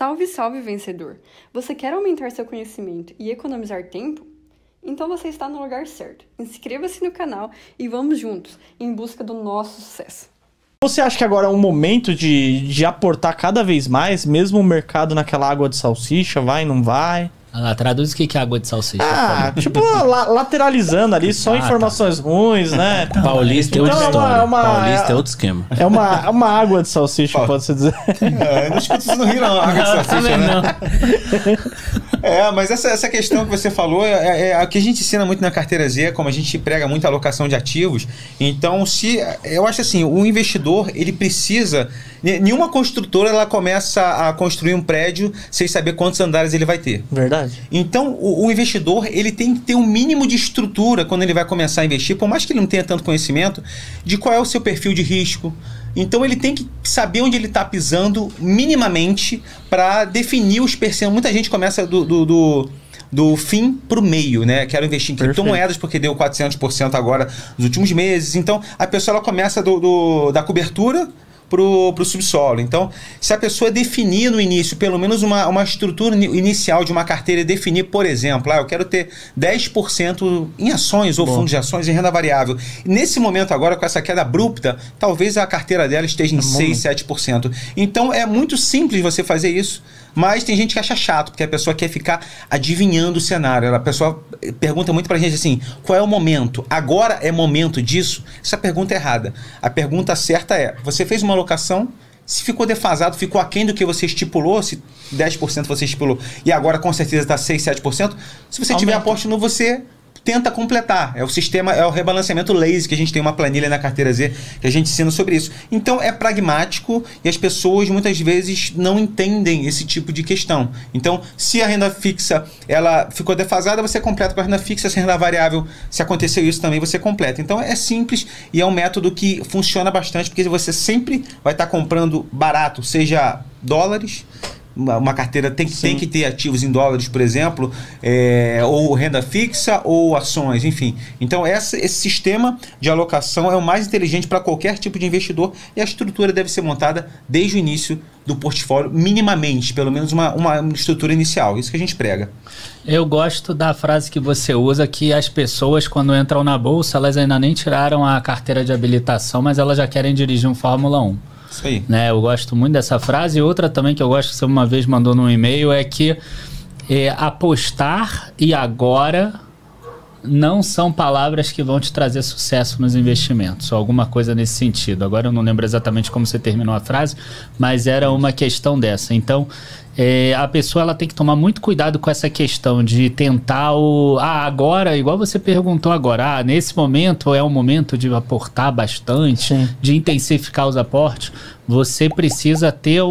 Salve, salve, vencedor! Você quer aumentar seu conhecimento e economizar tempo? Então você está no lugar certo. Inscreva-se no canal e vamos juntos em busca do nosso sucesso. Você acha que agora é um momento de aportar cada vez mais, mesmo o mercado naquela água de salsicha, vai, não vai? Traduz o que é água de salsicha. Tipo, lateralizando ali, só informações ruins, né? Paulista é outra história. Paulista é outro esquema. É uma água de salsicha, pode-se dizer. Não escuta isso no Rio, não. Água de salsicha, né? Mas essa questão que você falou é a que a gente ensina muito na carteira Z, como a gente prega muito a alocação de ativos. Então, eu acho assim, o investidor, ele precisa... Nenhuma construtora, ela começa a construir um prédio sem saber quantos andares ele vai ter. Verdade. Então, o investidor, ele tem que ter um mínimo de estrutura quando ele vai começar a investir, por mais que ele não tenha tanto conhecimento, de qual é o seu perfil de risco. Então, ele tem que saber onde ele está pisando minimamente para definir os percentuais. Muita gente começa do fim para o meio, né? Quero investir em criptomoedas porque deu 400% agora nos últimos meses. Então, a pessoa ela começa da cobertura pro subsolo. Então, se a pessoa definir no início, pelo menos uma estrutura inicial de uma carteira e definir, por exemplo, eu quero ter 10% em ações ou fundos de ações em renda variável. Nesse momento agora, com essa queda abrupta, talvez a carteira dela esteja em 6, 7%. Então, é muito simples você fazer isso, mas tem gente que acha chato, porque a pessoa quer ficar adivinhando o cenário. A pessoa pergunta muito pra gente assim, qual é o momento? Agora é momento disso? Essa pergunta é errada. A pergunta certa é, você fez uma alocação, se ficou defasado, ficou aquém do que você estipulou, se 10% você estipulou, e agora com certeza está 6, 7%, se você tiver aporte novo, você tenta completar. É o sistema, é o rebalanceamento lazy, que a gente tem uma planilha na carteira Z que a gente ensina sobre isso. Então é pragmático e as pessoas muitas vezes não entendem esse tipo de questão. Então, se a renda fixa ela ficou defasada, você completa com a renda fixa. Se a renda variável, se aconteceu isso também, você completa. Então é simples e é um método que funciona bastante, porque você sempre vai estar comprando barato, seja dólares. Uma carteira tem que ter ativos em dólares, por exemplo, ou renda fixa ou ações, enfim. Então esse sistema de alocação é o mais inteligente para qualquer tipo de investidor e a estrutura deve ser montada desde o início do portfólio, minimamente, pelo menos uma estrutura inicial. Isso que a gente prega. Eu gosto da frase que você usa, que as pessoas, quando entram na bolsa, elas ainda nem tiraram a carteira de habilitação, mas elas já querem dirigir um Fórmula 1. Isso aí. Né? Eu gosto muito dessa frase. E outra também que eu gosto, que você uma vez mandou no e-mail, é que apostar e agora não são palavras que vão te trazer sucesso nos investimentos, ou alguma coisa nesse sentido. Agora eu não lembro exatamente como você terminou a frase, mas era uma questão dessa. Então, a pessoa ela tem que tomar muito cuidado com essa questão de tentar agora, igual você perguntou agora, nesse momento é o momento de aportar bastante, de intensificar os aportes. Você precisa ter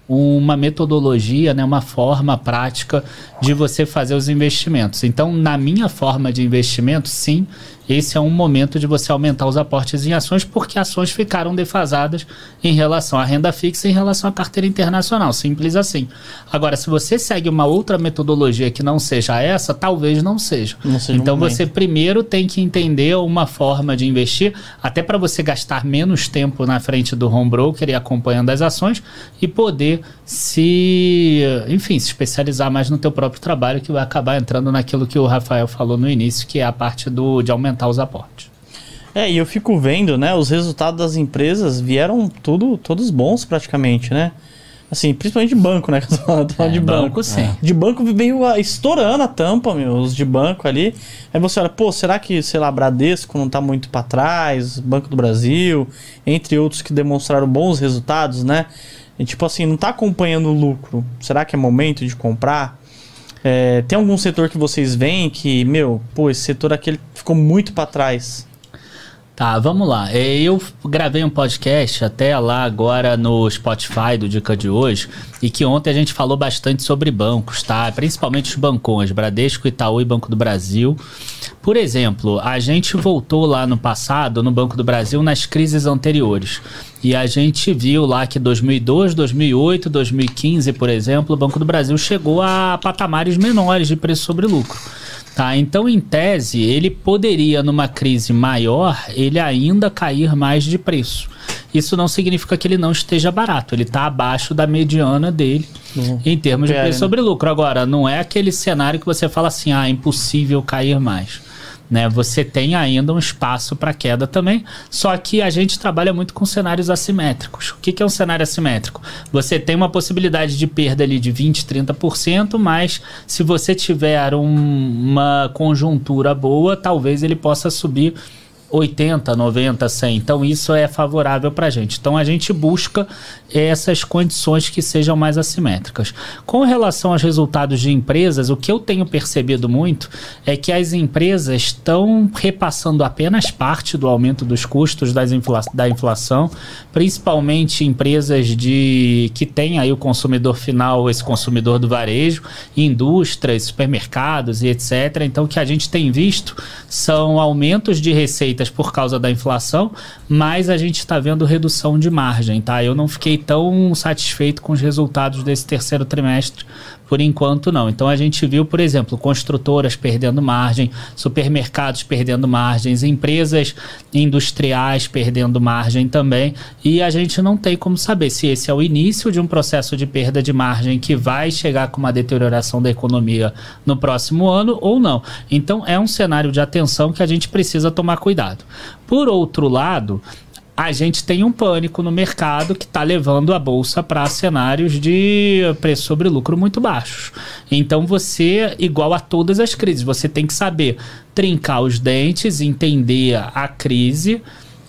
uma metodologia, né, uma forma prática de você fazer os investimentos. Então, na minha forma de investimento, sim, esse é um momento de você aumentar os aportes em ações, porque ações ficaram defasadas em relação à renda fixa, em relação à carteira internacional, simples assim. Agora, se você segue uma outra metodologia que não seja essa, talvez não seja. Então, você primeiro tem que entender uma forma de investir, até para você gastar menos tempo na frente do home broker e acompanhando as ações, e poder se especializar mais no teu próprio trabalho, que vai acabar entrando naquilo que o Rafael falou no início, que é a parte de aumentar os aportes. E eu fico vendo, né, os resultados das empresas vieram todos bons praticamente, né? Assim, principalmente de banco, né? De banco, sim. De banco veio estourando a tampa, os de banco ali. Aí você olha, será que, sei lá, Bradesco não tá muito para trás, Banco do Brasil, entre outros que demonstraram bons resultados, né? E tipo assim, não tá acompanhando o lucro. Será que é momento de comprar? Tem algum setor que vocês veem que, esse setor aqui ficou muito para trás? Tá, vamos lá. Eu gravei um podcast até lá agora no Spotify do Dica de Hoje, e que ontem a gente falou bastante sobre bancos, tá? Principalmente os bancões, Bradesco, Itaú e Banco do Brasil. Por exemplo, a gente voltou lá no passado, no Banco do Brasil, nas crises anteriores. E a gente viu lá que 2002, 2008, 2015, por exemplo, o Banco do Brasil chegou a patamares menores de preço sobre lucro. Tá, então, em tese, ele poderia, numa crise maior, ele ainda cair mais de preço. isso não significa que ele não esteja barato. Ele está abaixo da mediana dele em termos de preço sobre lucro. Agora, não é aquele cenário que você fala assim, é impossível cair mais. Né, você tem ainda um espaço para queda também, só que a gente trabalha muito com cenários assimétricos. O que é um cenário assimétrico? Você tem uma possibilidade de perda ali de 20%, 30%, mas se você tiver uma conjuntura boa, talvez ele possa subir 80, 90, 100. Então isso é favorável para a gente. Então a gente busca essas condições que sejam mais assimétricas. Com relação aos resultados de empresas, o que eu tenho percebido muito é que as empresas estão repassando apenas parte do aumento dos custos da inflação, principalmente empresas que têm aí o consumidor final, esse consumidor do varejo, indústrias, supermercados e etc. Então o que a gente tem visto são aumentos de receitas por causa da inflação, mas a gente está vendo redução de margem, tá? Eu não fiquei tão satisfeito com os resultados desse terceiro trimestre, por enquanto não. Então a gente viu, por exemplo, construtoras perdendo margem, supermercados perdendo margens, empresas industriais perdendo margem também, e a gente não tem como saber se esse é o início de um processo de perda de margem que vai chegar com uma deterioração da economia no próximo ano ou não. Então é um cenário de atenção que a gente precisa tomar cuidado. Por outro lado, a gente tem um pânico no mercado que está levando a bolsa para cenários de preço sobre lucro muito baixos. Então você, igual a todas as crises, você tem que saber trincar os dentes, entender a crise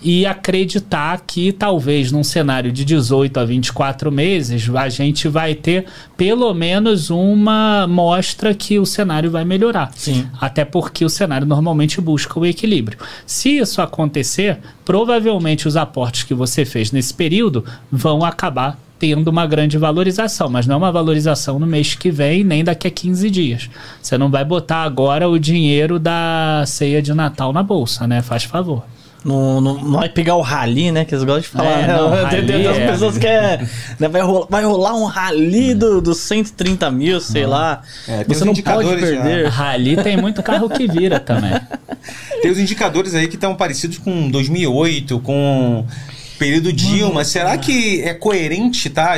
e acreditar que talvez num cenário de 18 a 24 meses a gente vai ter pelo menos uma mostra que o cenário vai melhorar. Sim. Até porque o cenário normalmente busca o equilíbrio. Se isso acontecer, provavelmente os aportes que você fez nesse período vão acabar tendo uma grande valorização, mas não é uma valorização no mês que vem, nem daqui a 15 dias. Você não vai botar agora o dinheiro da ceia de Natal na bolsa, né? Faz favor. Não vai pegar o rally, né? Que eles gostam de falar. Tem as pessoas que né, vai rolar um rally dos 130 mil, sei lá. Você não pode perder. Rally tem muito carro que vira também. Tem os indicadores aí que estão parecidos com 2008, com período Dilma. Será que é coerente, tá?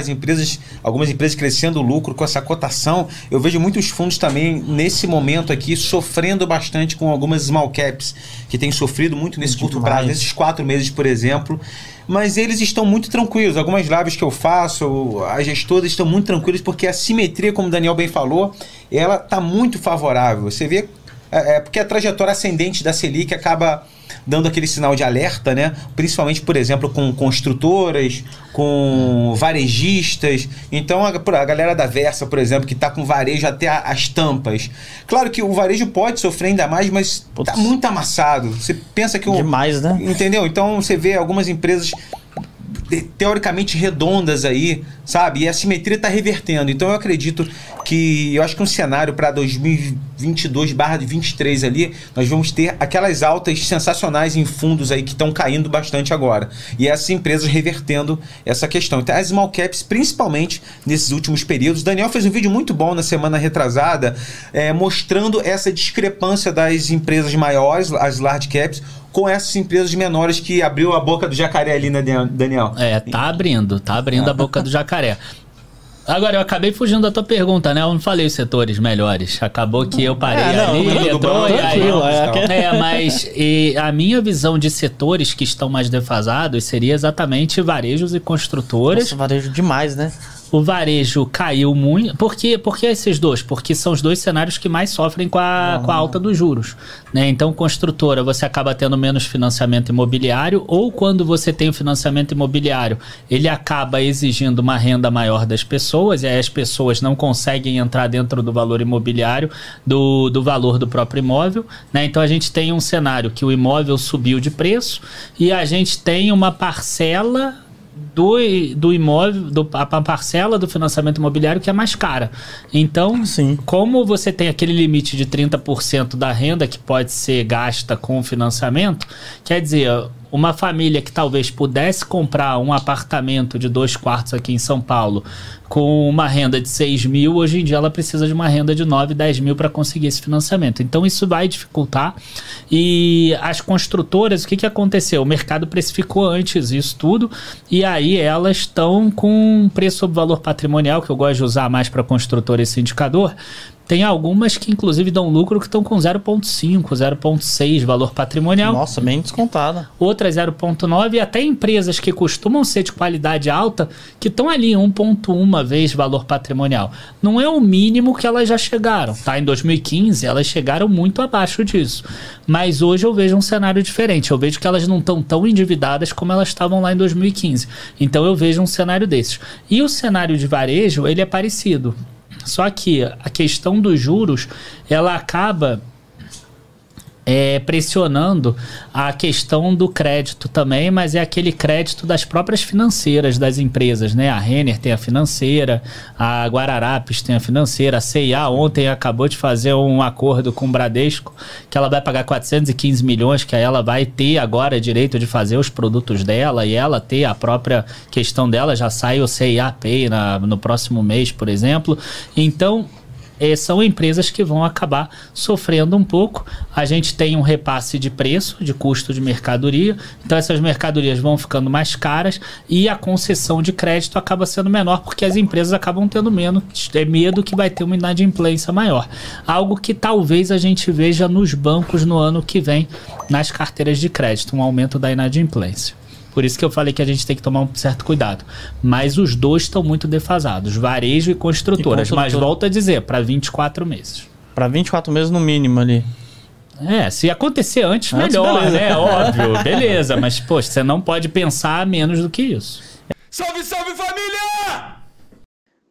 Algumas empresas crescendo o lucro com essa cotação? Eu vejo muitos fundos também, nesse momento aqui, sofrendo bastante com algumas small caps, que têm sofrido muito nesse curto prazo, nesses 4 meses, por exemplo. Mas eles estão muito tranquilos. Algumas lives que eu faço, as gestoras estão muito tranquilas, porque a simetria, como o Daniel bem falou, ela está muito favorável. Você vê, porque a trajetória ascendente da Selic acaba dando aquele sinal de alerta, né? Principalmente, por exemplo, com construtoras, com varejistas. Então, a galera da Versa, por exemplo, que está com varejo até as tampas. Claro que o varejo pode sofrer ainda mais, mas está muito amassado. Você pensa que... Demais, né? Entendeu? Então, você vê algumas empresas teoricamente redondas aí, sabe? E a simetria está revertendo. Então eu acredito que, eu acho que um cenário para 2022/23 ali, nós vamos ter aquelas altas sensacionais em fundos aí que estão caindo bastante agora. E essas empresas revertendo essa questão. Então as small caps, principalmente nesses últimos períodos. O Daniel fez um vídeo muito bom na semana retrasada, mostrando essa discrepância das empresas maiores, as large caps, com essas empresas menores, que abriu a boca do jacaré ali, né, Daniel? Tá abrindo a boca do jacaré. Agora, eu acabei fugindo da tua pergunta, né? Eu não falei os setores melhores. Acabou que eu parei ali, entrou e aí... Mas a minha visão de setores que estão mais defasados seria exatamente varejos e construtoras. Nossa, varejo demais, né? O varejo caiu muito. Por que esses dois? Porque são os dois cenários que mais sofrem com a alta dos juros, né? Então, construtora, você acaba tendo menos financiamento imobiliário, ou quando você tem o financiamento imobiliário, ele acaba exigindo uma renda maior das pessoas, e aí as pessoas não conseguem entrar dentro do valor imobiliário, do valor do próprio imóvel, né? Então, a gente tem um cenário que o imóvel subiu de preço e a gente tem uma parcela do imóvel, a parcela do financiamento imobiliário que é mais cara. Então, sim, como você tem aquele limite de 30% da renda que pode ser gasta com o financiamento, quer dizer, uma família que talvez pudesse comprar um apartamento de 2 quartos aqui em São Paulo com uma renda de 6 mil, hoje em dia ela precisa de uma renda de 9, 10 mil para conseguir esse financiamento. Então isso vai dificultar. E as construtoras, o que aconteceu? O mercado precificou antes isso tudo, e aí elas estão com preço sobre valor patrimonial, que eu gosto de usar mais para construtora esse indicador. Tem algumas que inclusive dão lucro que estão com 0,5, 0,6 valor patrimonial. Nossa, bem descontada. Outras 0,9 e até empresas que costumam ser de qualidade alta que estão ali 1,1 vez valor patrimonial. Não é o mínimo que elas já chegaram, tá? Em 2015 elas chegaram muito abaixo disso. Mas hoje eu vejo um cenário diferente. Eu vejo que elas não estão tão endividadas como elas estavam lá em 2015. Então eu vejo um cenário desses. E o cenário de varejo, ele é parecido. Só que a questão dos juros, ela acaba pressionando a questão do crédito também, mas é aquele crédito das próprias financeiras das empresas, né? A Renner tem a financeira, a Guararapes tem a financeira, a C&A ontem acabou de fazer um acordo com o Bradesco, que ela vai pagar 415 milhões, que aí ela vai ter agora direito de fazer os produtos dela e ela ter a própria questão dela, já sai o C&A Pay no próximo mês, por exemplo. Então são empresas que vão acabar sofrendo um pouco. A gente tem um repasse de preço, de custo de mercadoria, então essas mercadorias vão ficando mais caras e a concessão de crédito acaba sendo menor, porque as empresas acabam tendo medo que vai ter uma inadimplência maior. Algo que talvez a gente veja nos bancos no ano que vem, nas carteiras de crédito, um aumento da inadimplência. Por isso que eu falei que a gente tem que tomar um certo cuidado. Mas os dois estão muito defasados, varejo e construtoras. Mas volto a dizer, para 24 meses. Para 24 meses no mínimo ali. Se acontecer antes melhor, beleza, né? Óbvio, beleza. Mas, poxa, você não pode pensar menos do que isso. Salve, salve família!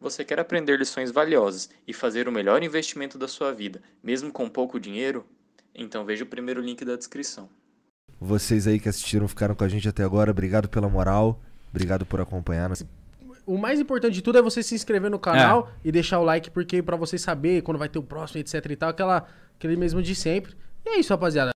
Você quer aprender lições valiosas e fazer o melhor investimento da sua vida, mesmo com pouco dinheiro? Então veja o primeiro link da descrição. Vocês aí que assistiram, ficaram com a gente até agora, obrigado pela moral, obrigado por acompanhar. O mais importante de tudo é você se inscrever no canal e deixar o like, porque pra você saber quando vai ter o próximo, etc e tal, aquele mesmo de sempre. E é isso, rapaziada.